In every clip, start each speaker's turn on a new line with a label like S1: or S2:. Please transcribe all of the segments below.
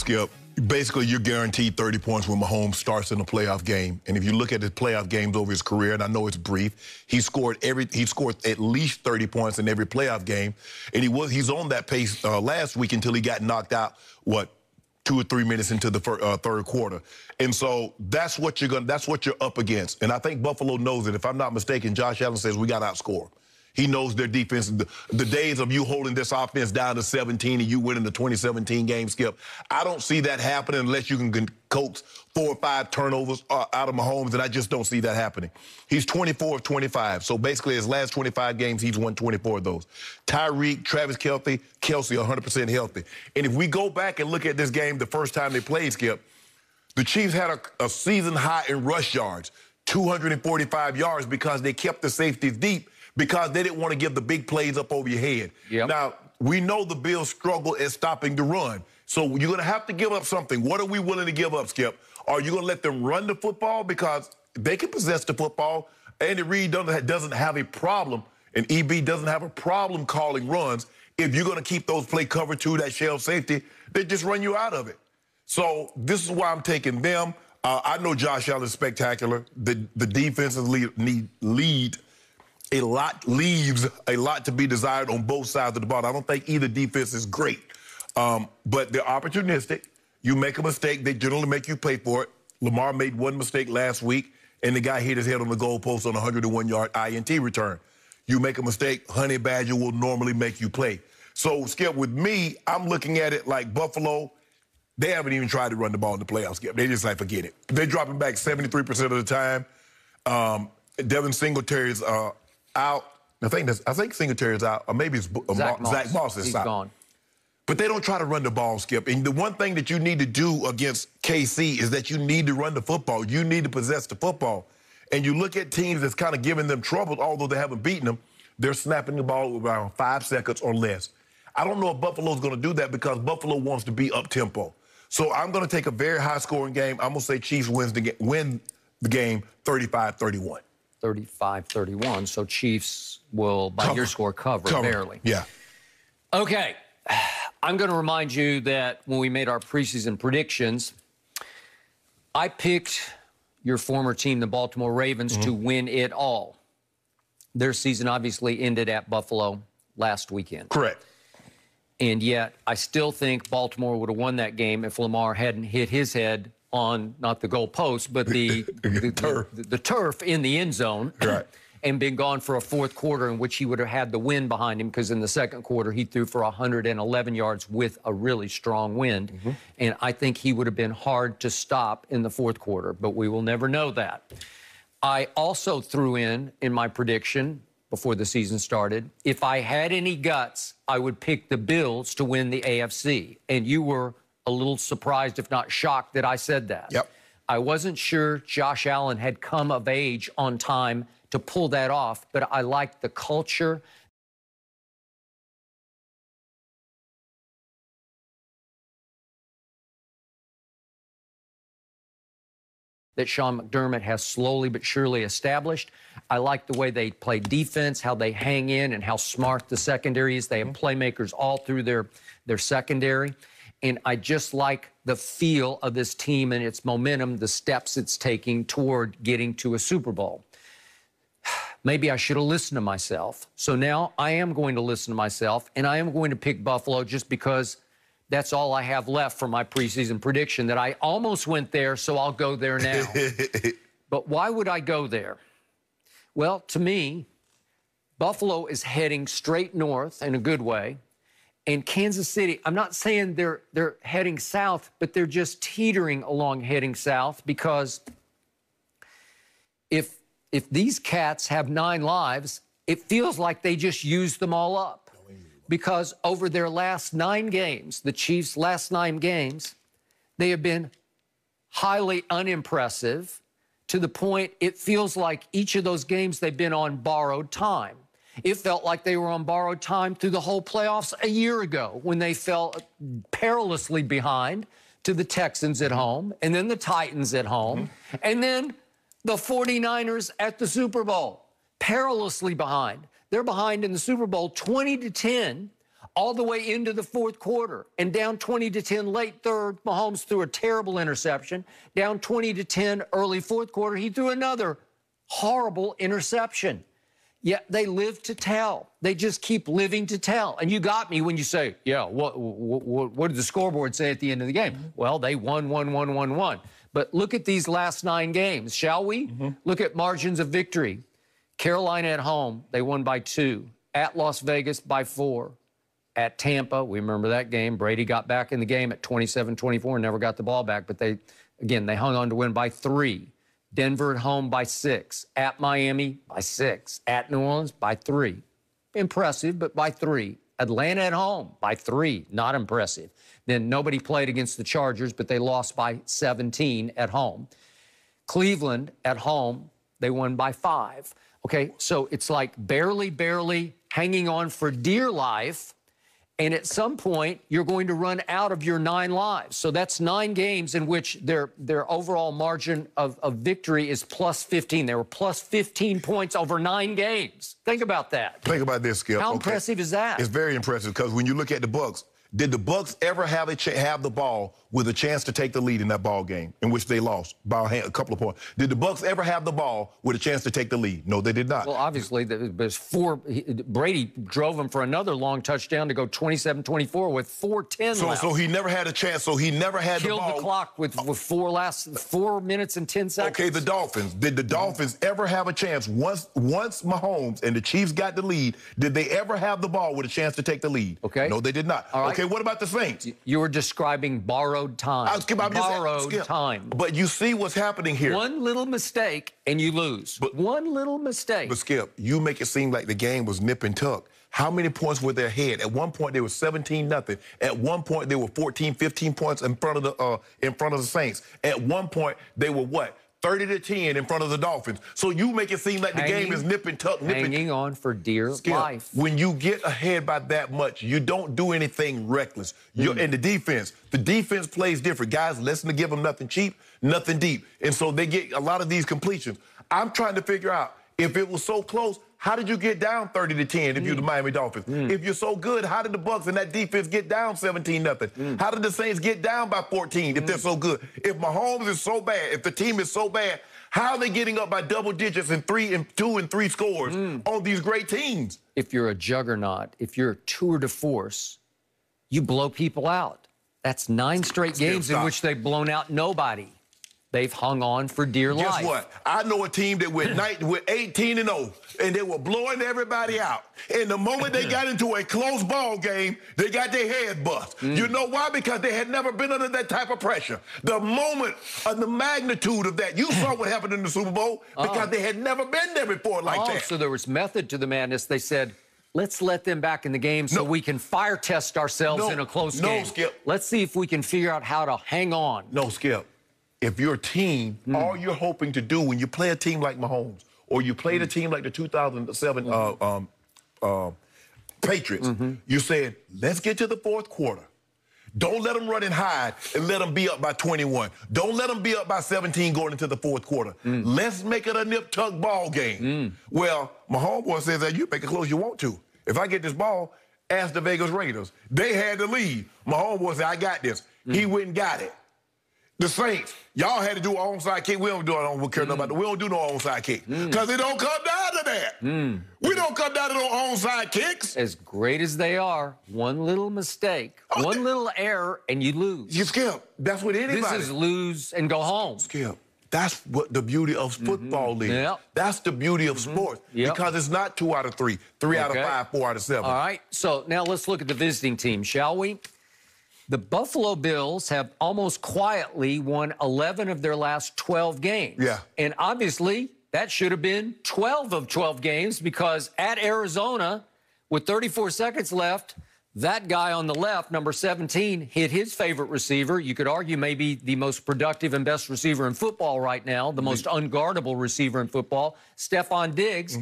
S1: Skip, basically you're guaranteed 30 points when Mahomes starts in a playoff game. And if you look at his playoff games over his career, and I know it's brief, he scored at least 30 points in every playoff game. And he's on that pace last week until he got knocked out, 2 or 3 minutes into the third quarter. And so that's what you're up against. And I think Buffalo knows it. If I'm not mistaken, Josh Allen says we got to outscore. He knows their defense. The days of you holding this offense down to 17 and you winning the 2017 game, Skip, I don't see that happening unless you can coax 4 or 5 turnovers out of Mahomes, and I just don't see that happening. He's 24 of 25, so basically his last 25 games, he's won 24 of those. Tyreek, Travis Kelce, 100% healthy. And if we go back and look at this game the first time they played, Skip, the Chiefs had a season high in rush yards, 245 yards, because they kept the safeties deep, because they didn't want to give the big plays up over your head.
S2: Yep.
S1: Now, we know the Bills struggle at stopping the run. So you're going to have to give up something. What are we willing to give up, Skip? Are you going to let them run the football? Because they can possess the football. Andy Reid doesn't have a problem, and EB doesn't have a problem calling runs. If you're going to keep those play cover to that shell safety, they just run you out of it. So this is why I'm taking them. I know Josh Allen is spectacular. The defenses leaves a lot to be desired on both sides of the ball. I don't think either defense is great, but they're opportunistic. You make a mistake, they generally make you pay for it. Lamar made one mistake last week, and the guy hit his head on the goalpost on a 101-yard INT return. You make a mistake, Honey Badger will normally make you play. So, Skip, with me, I'm looking at it like Buffalo. They haven't even tried to run the ball in the playoffs, Skip. They just like, forget it. They're dropping back 73% of the time. Devin Singletary's out. I think Singletary's out, or maybe it's Zach Moss is out.
S2: Gone.
S1: But they don't try to run the ball, Skip. And the one thing that you need to do against KC is that you need to run the football. You need to possess the football. And you look at teams that's kind of giving them trouble, although they haven't beaten them, they're snapping the ball around 5 seconds or less. I don't know if Buffalo's going to do that because Buffalo wants to be up-tempo. So I'm going to take a very high-scoring game. I'm going to say Chiefs win the game 35-31.
S2: 35-31, so Chiefs will, by your score, cover barely.
S1: Yeah.
S2: Okay, I'm going to remind you that when we made our preseason predictions, I picked your former team, the Baltimore Ravens, to win it all. Their season obviously ended at Buffalo last weekend.
S1: Correct.
S2: And yet, I still think Baltimore would have won that game if Lamar hadn't hit his head on not the goal post, but the turf in the end zone,
S1: right,
S2: and been gone for a fourth quarter in which he would have had the wind behind him, because in the second quarter he threw for 111 yards with a really strong wind. And I think he would have been hard to stop in the fourth quarter, but we will never know that. I also threw in my prediction before the season started, if I had any guts, I would pick the Bills to win the AFC. And you were a little surprised, if not shocked, that I said that.
S1: Yep.
S2: I wasn't sure Josh Allen had come of age on time to pull that off, but I liked the culture. That Sean McDermott has slowly but surely established. I like the way they play defense, how they hang in, and how smart the secondary is. They have playmakers all through their secondary. And I just like the feel of this team and its momentum, the steps it's taking toward getting to a Super Bowl. Maybe I should have listened to myself. So now I am going to listen to myself, and I am going to pick Buffalo just because that's all I have left for my preseason prediction, that I almost went there, so I'll go there now. But why would I go there? Well, to me, Buffalo is heading straight north in a good way. And Kansas City, I'm not saying they're heading south, but they're just teetering along heading south, because if these cats have 9 lives, it feels like they just used them all up. Because over their last 9 games, the Chiefs' last 9 games, they have been highly unimpressive, to the point it feels like each of those games they've been on borrowed time. It felt like they were on borrowed time through the whole playoffs a year ago, when they fell perilously behind to the Texans at home, and then the Titans at home, and then the 49ers at the Super Bowl, perilously behind. They're behind in the Super Bowl 20-10 all the way into the fourth quarter. And down 20-10 late third, Mahomes threw a terrible interception. Down 20-10 early fourth quarter, he threw another horrible interception. Yet they live to tell. They just keep living to tell. And you got me when you say, yeah, what did the scoreboard say at the end of the game? Well, they won. But look at these last 9 games, shall we? Look at margins of victory. Carolina at home, they won by 2. At Las Vegas by 4. At Tampa, we remember that game. Brady got back in the game at 27-24 and never got the ball back. But they hung on to win by 3. Denver at home by 6. At Miami by 6. At New Orleans by 3. Impressive, but by 3. Atlanta at home by 3. Not impressive. Then nobody played against the Chargers, but they lost by 17 at home. Cleveland at home, they won by 5. Okay, so it's like barely hanging on for dear life. And at some point, you're going to run out of your 9 lives. So that's 9 games in which their overall margin of victory is plus 15. They were plus 15 points over 9 games. Think about that.
S1: Think about this, Skip.
S2: How impressive is that?
S1: It's very impressive because when you look at the Bucs, did the Bucs ever have the ball with a chance to take the lead in that ball game in which they lost by a couple of points? Did the Bucs ever have the ball with a chance to take the lead? No, they did not.
S2: Well, obviously, there's 4. Brady drove him for another long touchdown to go 27-24 with 4:10 left.
S1: So he never had a chance. So he never had the ball.
S2: Killed the clock with 4 minutes and 10 seconds.
S1: Okay, the Dolphins. Did the Dolphins ever have a chance once Mahomes and the Chiefs got the lead? Did they ever have the ball with a chance to take the lead?
S2: Okay.
S1: No, they did not.
S2: All right.
S1: Okay, what about the Saints?
S2: You were describing borrowed time. Borrowed time.
S1: But you see what's happening here.
S2: One little mistake and you lose. One little mistake.
S1: But Skip, you make it seem like the game was nip and tuck. How many points were they ahead? At one point, they were 17-0. At one point, they were 14, 15 points in front of the Saints. At one point, they were what? 30-10 in front of the Dolphins. So you make it seem like the game is nip and tuck.
S2: Hanging on for dear life.
S1: When you get ahead by that much, you don't do anything reckless. And the defense plays different. Guys, listen to give them nothing cheap, nothing deep. And so they get a lot of these completions. I'm trying to figure out, if it was so close, how did you get down 30-10 if you're the Miami Dolphins? If you're so good, how did the Bucs and that defense get down 17-0? How did the Saints get down by 14 if they're so good? If Mahomes is so bad, if the team is so bad, how are they getting up by double digits in 2 and 3 scores on these great teams?
S2: If you're a juggernaut, if you're a tour de force, you blow people out. That's 9 straight games in which they've blown out nobody. They've hung on for dear life.
S1: Guess what? I know a team that went 18-0, and they were blowing everybody out. And the moment they got into a close ball game, they got their head bust. You know why? Because they had never been under that type of pressure. The moment of the magnitude of that, you saw what happened in the Super Bowl because they had never been there before like that.
S2: So there was method to the madness. They said, let's let them back in the game so we can fire test ourselves in a close game.
S1: No, Skip.
S2: Let's see if we can figure out how to hang on.
S1: No, Skip. If your team, all you're hoping to do when you play a team like Mahomes or you played a team like the 2007 Patriots, you said, let's get to the fourth quarter. Don't let them run and hide and let them be up by 21. Don't let them be up by 17 going into the fourth quarter. Let's make it a nip-tuck ball game. Well, my homeboy says that you make it close you want to. If I get this ball, ask the Vegas Raiders. They had the lead. My homeboy said, I got this. He went and got it. The Saints, y'all had to do an onside kick. We don't do it. We don't do no onside kick because it don't come down to that. We don't come down to no onside kicks.
S2: As great as they are, one little mistake, one little error, and you lose.
S1: You Skip. That's what anybody.
S2: This is lose and go home.
S1: Skip. That's what the beauty of football is. That's the beauty of sports because it's not 2 out of 3, 3 out of 5, 4 out of 7.
S2: All right. So now let's look at the visiting team, shall we? The Buffalo Bills have almost quietly won 11 of their last 12 games.
S1: Yeah.
S2: And obviously, that should have been 12 of 12 games because at Arizona, with 34 seconds left, that guy on the left, number 17, hit his favorite receiver. You could argue maybe the most productive and best receiver in football right now, the most unguardable receiver in football, Stephon Diggs.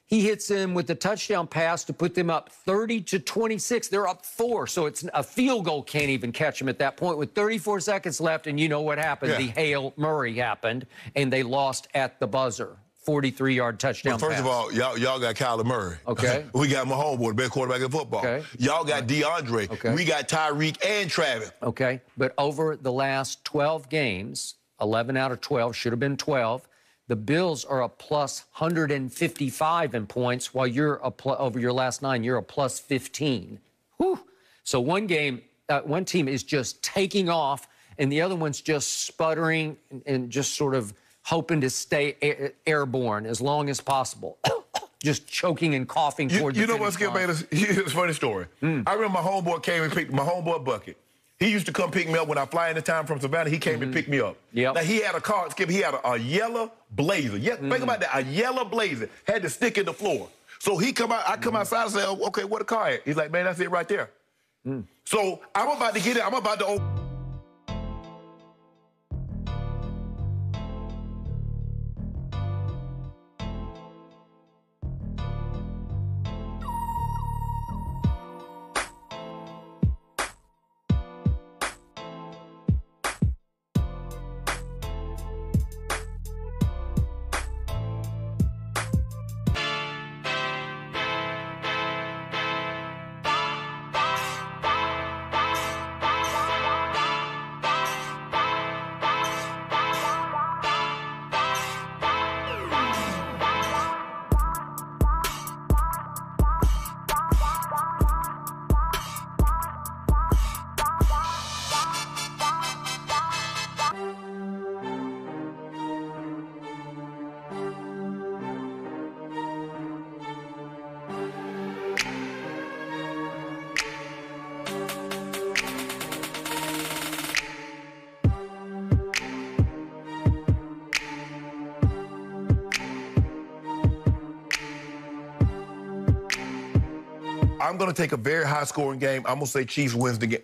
S2: He hits him with the touchdown pass to put them up 30-26. They're up 4, so it's a field goal can't even catch them at that point with 34 seconds left, and you know what happened. The Hail Murray happened, and they lost at the buzzer. 43-yard touchdown
S1: First
S2: pass.
S1: of all, y'all got Kyler Murray.
S2: Okay.
S1: We got Mahomes, the best quarterback in football.
S2: Okay.
S1: Y'all got DeAndre.
S2: Okay.
S1: We got Tyreek and Travis.
S2: Okay, but over the last 12 games, 11 out of 12, should have been 12, the Bills are a plus 155 in points, while you're over your last 9, you're a plus 15. Whew. So one team is just taking off, and the other one's just sputtering and just sort of hoping to stay airborne as long as possible. Just choking and coughing toward the
S1: You know what, Skip Bayless? It's a funny story. I remember my homeboy came and picked my homeboy Bucket. He used to come pick me up when I fly into town from Savannah. He came and picked me up.
S2: Yep.
S1: Now, he had a car, Skip. He had a yellow Blazer. Yeah, think about that. A yellow Blazer. Had to stick in the floor. So he come out. I come outside and say, oh, okay, where the car at? He's like, man, that's it right there. So I'm about to get it. I'm about to open. I'm going to take a very high-scoring game. I'm going to say Chiefs wins the game.